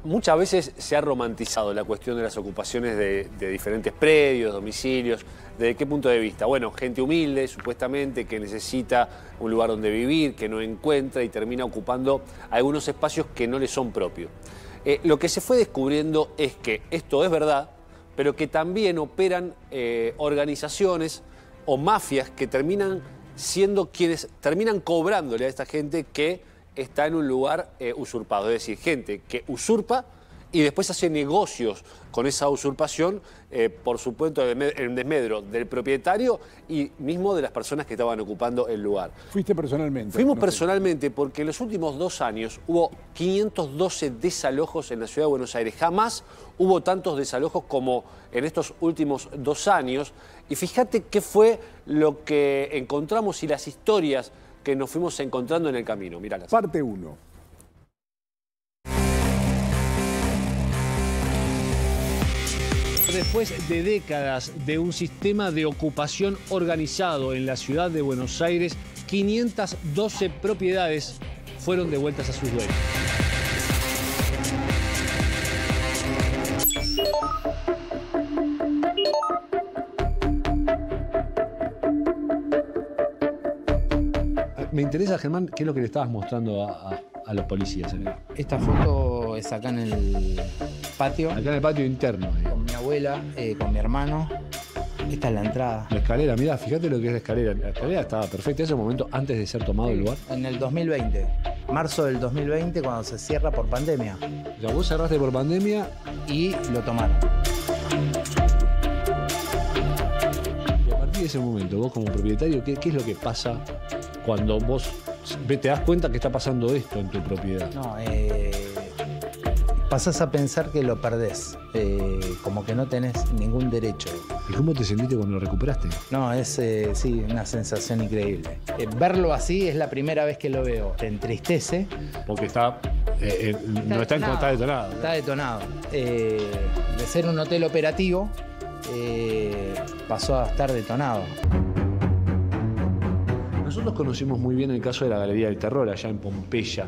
Muchas veces se ha romantizado la cuestión de las ocupaciones de diferentes predios, domicilios. ¿Desde qué punto de vista? Bueno, gente humilde, supuestamente, que necesita un lugar donde vivir, que no encuentra y termina ocupando algunos espacios que no le son propios. Lo que se fue descubriendo es que esto es verdad, pero que también operan organizaciones o mafias que terminan siendo quienes terminan cobrándole a esta gente que está en un lugar usurpado. Es decir, gente que usurpa y después hace negocios con esa usurpación, por supuesto, en desmedro del propietario y mismo de las personas que estaban ocupando el lugar. ¿Fuiste personalmente? Fuimos personalmente porque en los últimos 2 años hubo 512 desalojos en la ciudad de Buenos Aires. Jamás hubo tantos desalojos como en estos últimos 2 años. Y fíjate qué fue lo que encontramos y las historias que nos fuimos encontrando en el camino. Míralas. Parte 1. Después de décadas de un sistema de ocupación organizado en la ciudad de Buenos Aires, 512 propiedades fueron devueltas a sus dueños. Me interesa, Germán, qué es lo que le estabas mostrando a los policías. Esta foto es acá en el patio. Acá en el patio interno. Con mi abuela, con mi hermano. Esta es la entrada. La escalera, mirá, fíjate lo que es la escalera. La escalera estaba perfecta en ese momento antes de ser tomado el lugar. En el 2020. Marzo del 2020, cuando se cierra por pandemia. Ya vos cerraste por pandemia y lo tomaron. Y a partir de ese momento, vos como propietario, ¿qué es lo que pasa cuando vos te das cuenta que está pasando esto en tu propiedad? No, pasás a pensar que lo perdés, como que no tenés ningún derecho. ¿Y cómo te sentiste cuando lo recuperaste? No, es sí, una sensación increíble. Verlo así es la primera vez que lo veo. Te entristece. Porque está detonado. Está detonado. De ser un hotel operativo, pasó a estar detonado. Nosotros conocimos muy bien el caso de la Galería del Terror allá en Pompeya.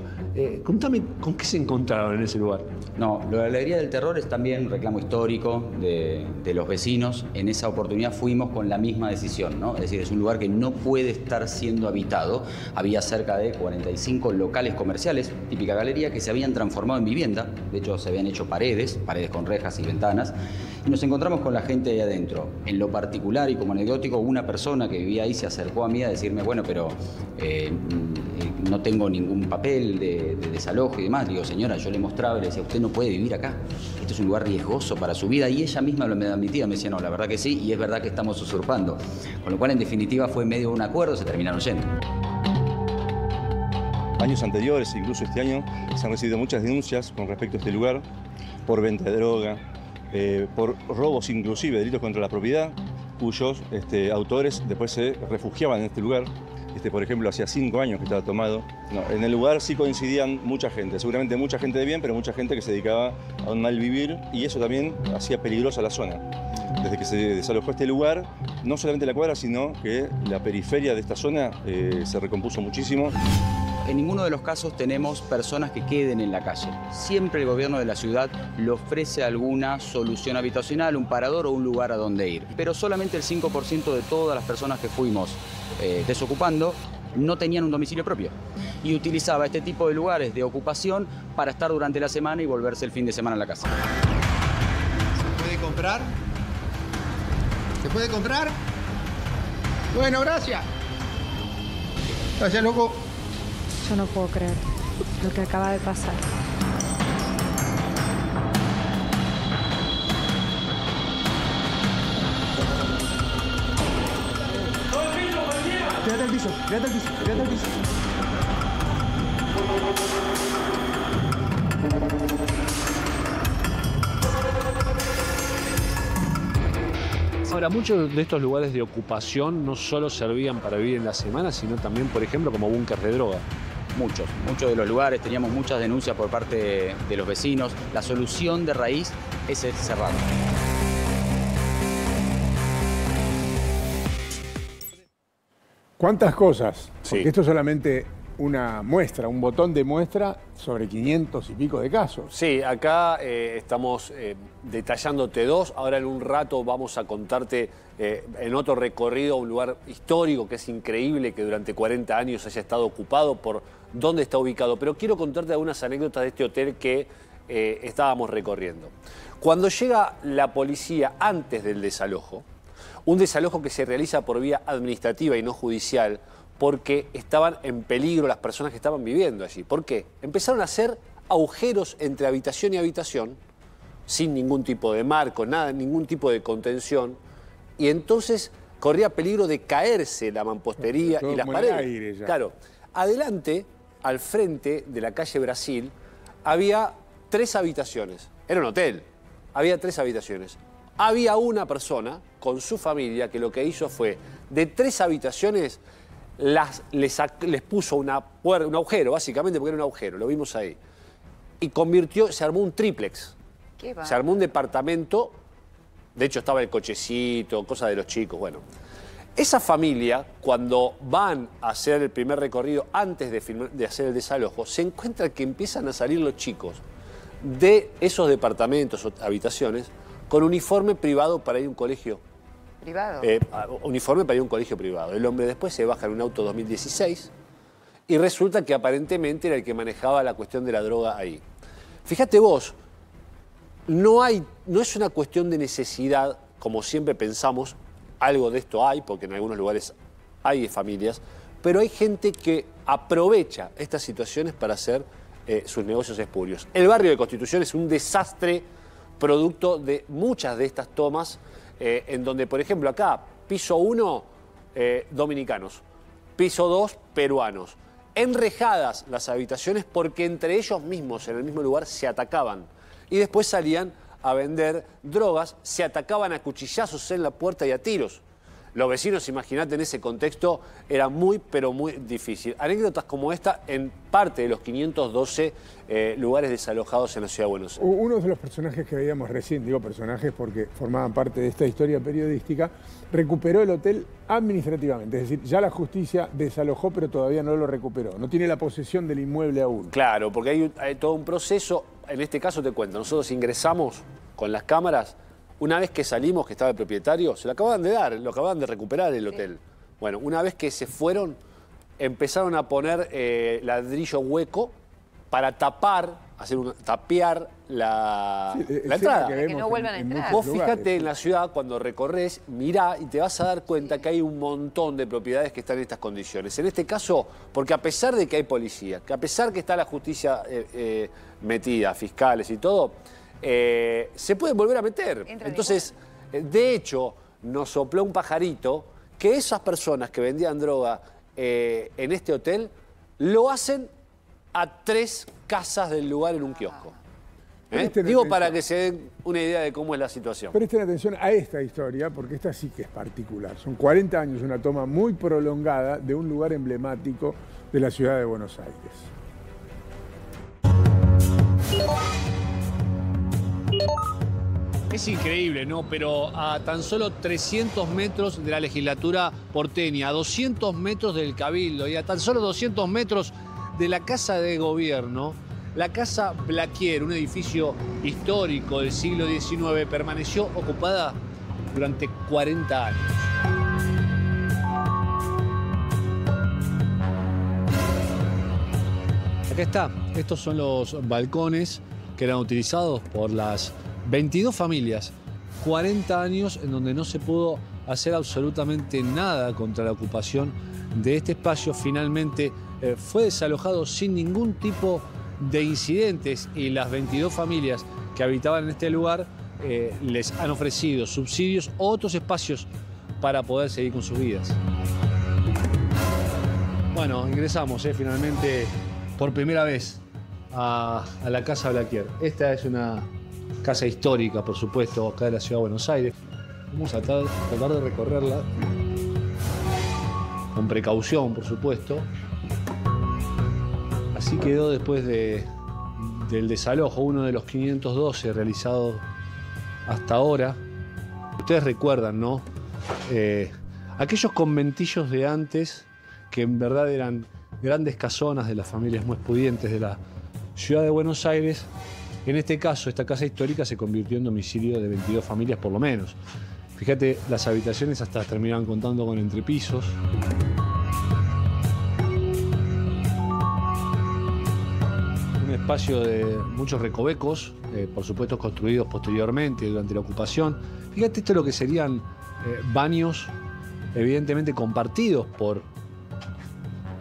Contame, ¿con qué se encontraron en ese lugar? No, la Galería del Terror es también un reclamo histórico de los vecinos. En esa oportunidad fuimos con la misma decisión, ¿no? Es decir, es un lugar que no puede estar siendo habitado. Había cerca de 45 locales comerciales, típica galería, que se habían transformado en vivienda. De hecho, se habían hecho paredes con rejas y ventanas. Y nos encontramos con la gente ahí adentro. En lo particular y como anecdótico, una persona que vivía ahí se acercó a mí a decirme, bueno, pero no tengo ningún papel de desalojo y demás. Digo, señora, yo le mostraba y le decía, usted no puede vivir acá. Esto es un lugar riesgoso para su vida. Y ella misma me admitía, me decía, no, la verdad que sí, y es verdad que estamos usurpando. Con lo cual, en definitiva, fue en medio de un acuerdo, se terminaron yendo. Años anteriores, incluso este año, se han recibido muchas denuncias con respecto a este lugar por venta de droga, por robos inclusive, delitos contra la propiedad, cuyos autores después se refugiaban en este lugar. Por ejemplo, hacía 5 años que estaba tomado. No, en el lugar sí coincidían mucha gente, seguramente mucha gente de bien, pero mucha gente que se dedicaba a un mal vivir y eso también hacía peligrosa la zona. Desde que se desalojó este lugar, no solamente la cuadra, sino que la periferia de esta zona se recompuso muchísimo. En ninguno de los casos tenemos personas que queden en la calle. Siempre el gobierno de la ciudad le ofrece alguna solución habitacional, un parador o un lugar a donde ir. Pero solamente el 5% de todas las personas que fuimos desocupando no tenían un domicilio propio. Y utilizaba este tipo de lugares de ocupación para estar durante la semana y volverse el fin de semana a la casa. ¿Se puede comprar? ¿Se puede comprar? Bueno, gracias. Gracias, loco. Yo no puedo creer lo que acaba de pasar. Quédate al piso, quédate al piso, quédate al piso. Ahora, muchos de estos lugares de ocupación no solo servían para vivir en la semana, sino también, por ejemplo, como búnker de droga. Muchos de los lugares, teníamos muchas denuncias por parte de los vecinos. La solución de raíz es cerrar. ¿Cuántas cosas? Sí. Porque esto solamente una muestra, un botón de muestra sobre 500 y pico de casos. Sí, acá estamos detallándote dos. Ahora en un rato vamos a contarte en otro recorrido un lugar histórico que es increíble, que durante 40 años haya estado ocupado por dónde está ubicado. Pero quiero contarte algunas anécdotas de este hotel que estábamos recorriendo. Cuando llega la policía antes del desalojo, un desalojo que se realiza por vía administrativa y no judicial, porque estaban en peligro las personas que estaban viviendo allí. ¿Por qué? Empezaron a hacer agujeros entre habitación y habitación, sin ningún tipo de marco, nada, ningún tipo de contención, y entonces corría peligro de caerse la mampostería y las paredes. Claro, adelante, al frente de la calle Brasil, había 3 habitaciones. Era un hotel, había 3 habitaciones. Había una persona con su familia que lo que hizo fue, de 3 habitaciones, les puso un agujero, básicamente, porque era un agujero, lo vimos ahí. Y se armó un triplex. Se armó un departamento, de hecho estaba el cochecito, cosas de los chicos, bueno. Esa familia, cuando van a hacer el primer recorrido antes de hacer el desalojo, se encuentra que empiezan a salir los chicos de esos departamentos o habitaciones con uniforme privado para ir a un colegio. ¿Privado? Uniforme para ir a un colegio privado. El hombre después se baja en un auto 2016 y resulta que aparentemente era el que manejaba la cuestión de la droga ahí. Fíjate vos, no es una cuestión de necesidad, como siempre pensamos, algo de esto hay, porque en algunos lugares hay familias, pero hay gente que aprovecha estas situaciones para hacer sus negocios espurios. El barrio de Constitución es un desastre producto de muchas de estas tomas, en donde, por ejemplo, acá, piso 1, dominicanos, piso 2, peruanos. Enrejadas las habitaciones porque entre ellos mismos, en el mismo lugar, se atacaban. Y después salían a vender drogas, se atacaban a cuchillazos en la puerta y a tiros. Los vecinos, imagínate, en ese contexto era muy, pero muy difícil. Anécdotas como esta en parte de los 512 lugares desalojados en la Ciudad de Buenos Aires. Uno de los personajes que veíamos recién, digo personajes porque formaban parte de esta historia periodística, recuperó el hotel administrativamente. Es decir, ya la justicia desalojó, pero todavía no lo recuperó. No tiene la posesión del inmueble aún. Claro, porque hay todo un proceso. En este caso te cuento, nosotros ingresamos con las cámaras. Una vez que salimos, que estaba el propietario, se lo acababan de dar, lo acababan de recuperar el hotel. Bueno, una vez que se fueron, empezaron a poner ladrillo hueco para tapear la entrada. Para que no vuelvan a entrar. Vos fíjate en la ciudad, cuando recorres, mirá y te vas a dar cuenta que hay un montón de propiedades que están en estas condiciones. En este caso, porque a pesar de que hay policía, que a pesar que está la justicia metida, fiscales y todo, se pueden volver a meter. Entonces, de hecho, nos sopló un pajarito que esas personas que vendían droga en este hotel lo hacen a 3 casas del lugar en un kiosco. Digo para que se den una idea de cómo es la situación. Presten atención a esta historia, porque esta sí que es particular. Son 40 años, una toma muy prolongada de un lugar emblemático de la ciudad de Buenos Aires. Es increíble, ¿no? Pero a tan solo 300 metros de la legislatura porteña, a 200 metros del Cabildo y a tan solo 200 metros de la Casa de Gobierno, la Casa Blaquier, un edificio histórico del siglo XIX, permaneció ocupada durante 40 años. Acá está, estos son los balcones que eran utilizados por las 22 familias, 40 años en donde no se pudo hacer absolutamente nada contra la ocupación de este espacio. Finalmente fue desalojado sin ningún tipo de incidentes y las 22 familias que habitaban en este lugar les han ofrecido subsidios o otros espacios para poder seguir con sus vidas. Bueno, ingresamos finalmente por primera vez a la Casa Blaquier. Esta es una casa histórica, por supuesto, acá de la Ciudad de Buenos Aires. Vamos a tratar de recorrerla con precaución, por supuesto. Así quedó después del desalojo, uno de los 512 realizados hasta ahora. Ustedes recuerdan, ¿no? Aquellos conventillos de antes que en verdad eran grandes casonas de las familias más pudientes de la ciudad de Buenos Aires. En este caso, esta casa histórica se convirtió en domicilio de 22 familias por lo menos. Fíjate, las habitaciones hasta terminaban contando con entrepisos. Un espacio de muchos recovecos, por supuesto construidos posteriormente durante la ocupación. Fíjate, esto es lo que serían baños, evidentemente compartidos por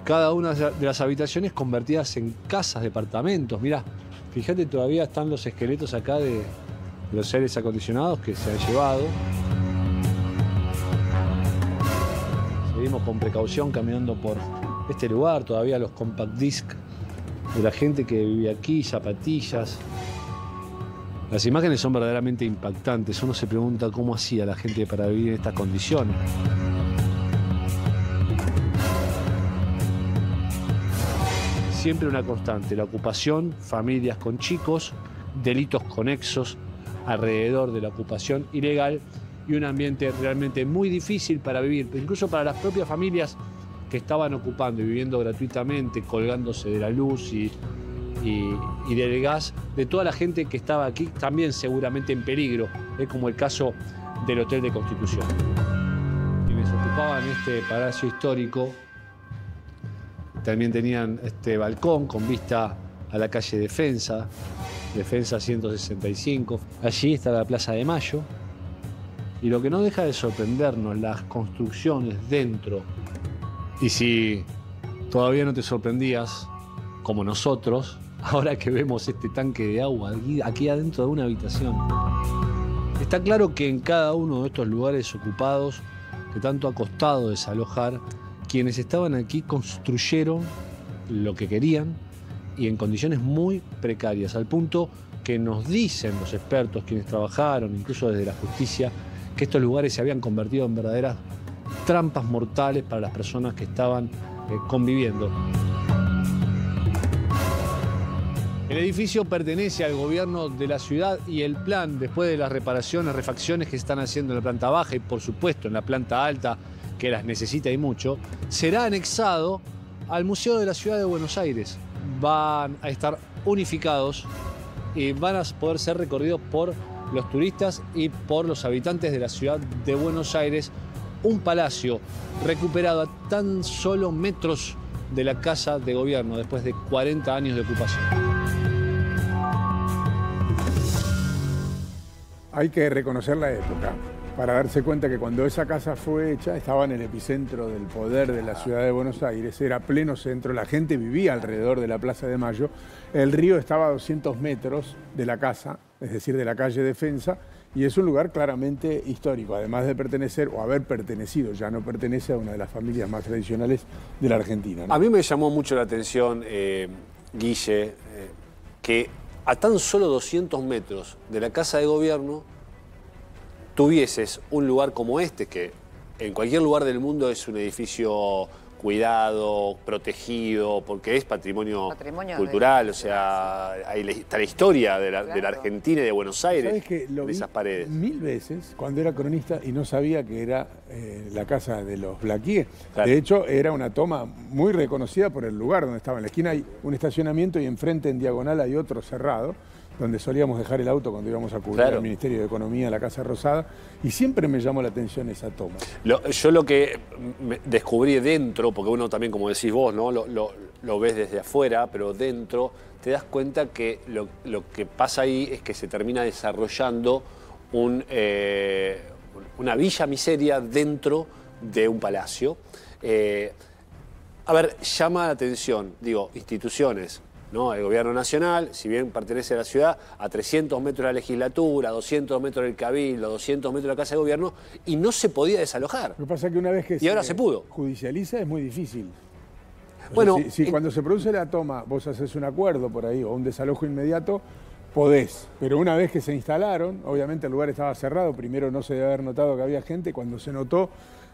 cada una de las habitaciones, convertidas en casas, departamentos. Mirá, fíjate, todavía están los esqueletos acá de los aires acondicionados que se han llevado. Seguimos con precaución caminando por este lugar, todavía los compact disc de la gente que vivía aquí, zapatillas. Las imágenes son verdaderamente impactantes. Uno se pregunta cómo hacía la gente para vivir en estas condiciones. Siempre una constante, la ocupación, familias con chicos, delitos conexos alrededor de la ocupación ilegal y un ambiente realmente muy difícil para vivir, incluso para las propias familias que estaban ocupando y viviendo gratuitamente, colgándose de la luz y del gas, de toda la gente que estaba aquí, también seguramente en peligro, como el caso del Hotel de Constitución. Quienes ocupaban este palacio histórico también tenían este balcón con vista a la calle Defensa 165. Allí está la Plaza de Mayo. Y lo que no deja de sorprendernos, las construcciones dentro. Y si todavía no te sorprendías, como nosotros, ahora que vemos este tanque de agua aquí adentro de una habitación. Está claro que en cada uno de estos lugares ocupados, que tanto ha costado desalojar, quienes estaban aquí construyeron lo que querían y en condiciones muy precarias, al punto que nos dicen los expertos, quienes trabajaron, incluso desde la justicia, que estos lugares se habían convertido en verdaderas trampas mortales para las personas que estaban conviviendo. El edificio pertenece al gobierno de la ciudad y el plan, después de las reparaciones, refacciones que se están haciendo en la planta baja y por supuesto en la planta alta, que las necesita y mucho, será anexado al Museo de la Ciudad de Buenos Aires. Van a estar unificados y van a poder ser recorridos por los turistas y por los habitantes de la ciudad de Buenos Aires. Un palacio recuperado a tan solo metros de la Casa de Gobierno después de 40 años de ocupación. Hay que reconocer la época para darse cuenta que cuando esa casa fue hecha estaba en el epicentro del poder de la ciudad de Buenos Aires, era pleno centro, la gente vivía alrededor de la Plaza de Mayo, el río estaba a 200 metros de la casa, es decir, de la calle Defensa, y es un lugar claramente histórico, además de pertenecer o haber pertenecido, ya no pertenece a una de las familias más tradicionales de la Argentina, ¿no? A mí me llamó mucho la atención, Guille, que a tan solo 200 metros de la Casa de Gobierno tuvieses un lugar como este, que en cualquier lugar del mundo es un edificio cuidado, protegido, porque es patrimonio cultural, o sea, ahí está la historia de la Argentina y de Buenos Aires. ¿Sabes que lo en vi esas paredes? 1000 veces cuando era cronista y no sabía que era la casa de los Blaquier. Claro. De hecho, era una toma muy reconocida por el lugar donde estaba. En la esquina hay un estacionamiento y enfrente en diagonal hay otro cerrado, donde solíamos dejar el auto cuando íbamos a cubrir al Ministerio de Economía, la Casa Rosada, y siempre me llamó la atención esa toma. Yo lo que descubrí dentro, porque uno también, como decís vos, ¿no? lo ves desde afuera, pero dentro te das cuenta que lo que pasa ahí es que se termina desarrollando una villa miseria dentro de un palacio. A ver, llama la atención, digo, instituciones, ¿no? El gobierno nacional, si bien pertenece a la ciudad, a 300 metros de la legislatura, 200 metros del cabildo, 200 metros de la casa de gobierno, y no se podía desalojar. Lo que pasa es que una vez que ahora se pudo. Judicializa es muy difícil. Bueno, si cuando se produce la toma vos haces un acuerdo por ahí o un desalojo inmediato, podés. Pero una vez que se instalaron, obviamente el lugar estaba cerrado, primero no se debe haber notado que había gente, cuando se notó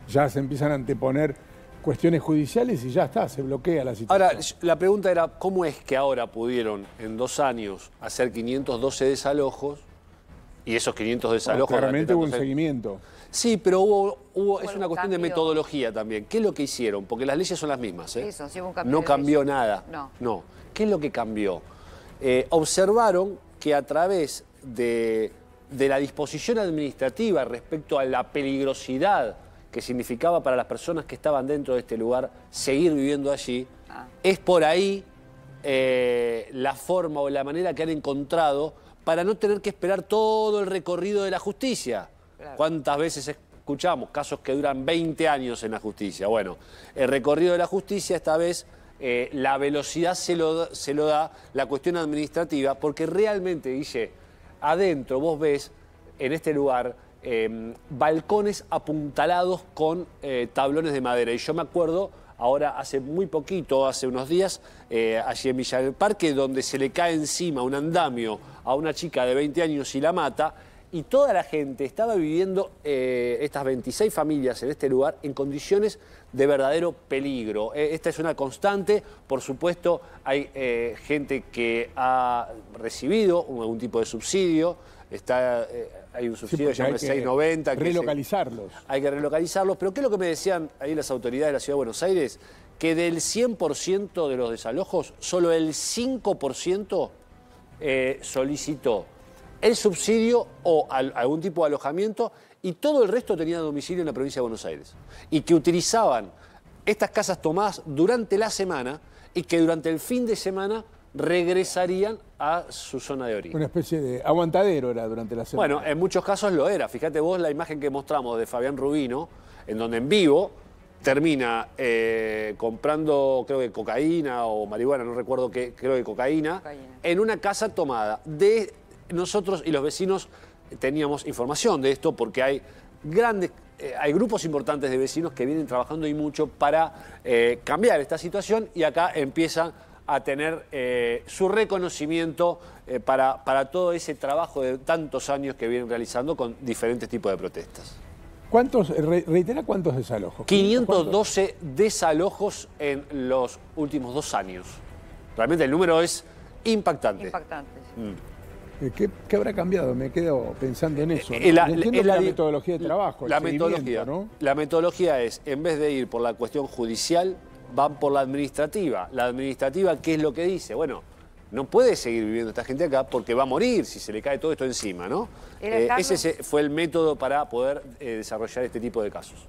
ya se empiezan a anteponer cuestiones judiciales y ya está, se bloquea la situación. Ahora, la pregunta era, ¿cómo es que ahora pudieron en 2 años hacer 512 desalojos Y esos 500 desalojos... Claramente hubo un tantos años. seguimiento. Sí, pero hubo es algún una cuestión de cambio? metodología también. ¿Qué es lo que hicieron? Porque las leyes son las mismas. Eso, sí hubo un cambio No de cambió leyes. nada. No. ¿Qué es lo que cambió? Observaron que a través de la disposición administrativa respecto a la peligrosidad que significaba para las personas que estaban dentro de este lugar seguir viviendo allí, es por ahí la forma o la manera que han encontrado para no tener que esperar todo el recorrido de la justicia. Claro. ¿Cuántas veces escuchamos casos que duran 20 años en la justicia? Bueno, el recorrido de la justicia esta vez, la velocidad se lo da la cuestión administrativa, porque realmente, Guille, adentro vos ves en este lugar balcones apuntalados con tablones de madera. Y yo me acuerdo ahora hace muy poquito, hace unos días, allí en Villa del Parque, donde se le cae encima un andamio a una chica de 20 años y la mata, y toda la gente estaba viviendo, estas 26 familias en este lugar, en condiciones de verdadero peligro. Esta es una constante, por supuesto, hay gente que ha recibido algún tipo de subsidio, hay un subsidio que se llama 690. Relocalizarlos. Hay que relocalizarlos, pero ¿qué es lo que me decían ahí las autoridades de la Ciudad de Buenos Aires? Que del 100% de los desalojos, solo el 5% solicitó el subsidio o algún tipo de alojamiento, y todo el resto tenía domicilio en la provincia de Buenos Aires. Y que utilizaban estas casas tomadas durante la semana y que durante el fin de semana regresarían a su zona de origen. Una especie de aguantadero era durante la semana. Bueno, en muchos casos lo era. Fíjate vos la imagen que mostramos de Fabián Rubino, en donde en vivo termina comprando, creo que cocaína o marihuana, no recuerdo qué, creo que cocaína, en una casa tomada. Nosotros y los vecinos teníamos información de esto porque hay grupos importantes de vecinos que vienen trabajando y mucho para cambiar esta situación, y acá empiezan a tener su reconocimiento para todo ese trabajo de tantos años que vienen realizando con diferentes tipos de protestas. Reitera cuántos desalojos. 512 desalojos en los últimos 2 años. Realmente el número es impactante. Impactante. ¿Qué habrá cambiado? Me quedo pensando en eso. ¿no? Entiendo que la metodología de trabajo, la el metodología, ¿no? La metodología es, en vez de ir por la cuestión judicial, van por la administrativa. La administrativa, ¿qué es lo que dice? Bueno, no puede seguir viviendo esta gente acá porque va a morir si se le cae todo esto encima, ¿no? Ese fue el método para poder desarrollar este tipo de casos.